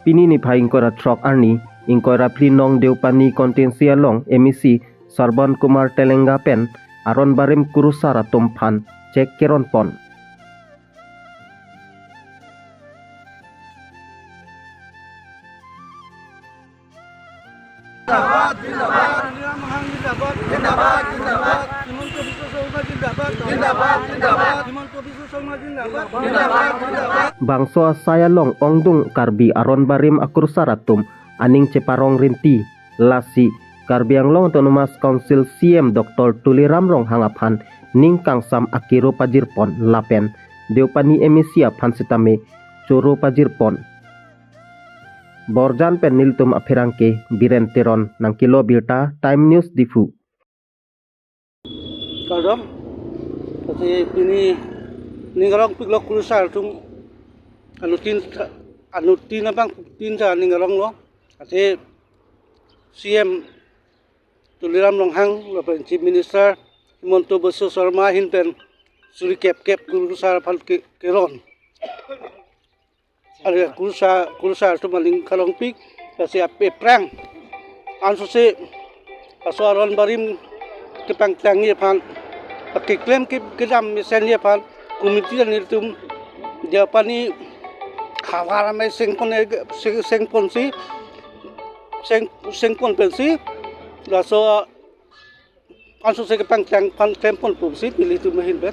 Pini ni pha ingkora trok arni ingkora plinong deupani kontensia long emisi Sarban Kumar Telenga pen aron barim kurusara tumphan cek keron pon. Jindabad, jindabad, jindabad, jindabad, jindabad, Himanta Biswa Sarma jindabad, jindabad, jindabad, Himanta Biswa Sarma jindabad, jindabad, jindabad. Bangso saya long ongdung karbi aron barim akur saratum aning ceparong rinti lasi karbi ang long autonomous council CM Dr. Tuli Ramrong hangaphan ning kangsam akiro pajirpon lapen deupani emisia pansitame curu pajirpon. Borjan pen niltum apirangke biren teron nang kilo birta Time News Difu. Kadang, kasi ini ngarong piglok kurusar tum anutin abang tin sa ngarong lo, kasi CM Tuliram Longhang, lapan Chief Minister Himanta Biswa Sarma hinpen suri kep kurusar pan keron. Ada kursa tu maling kalong pik kasi ape prang anso se asoaron barim kepang tangi pan pakai klaim kedam misalnya pan komiti dan itu dia pani khawara mai sengpon pensi laso anso se kepang tang pan klaim pon pun si pilih tu mahin bet.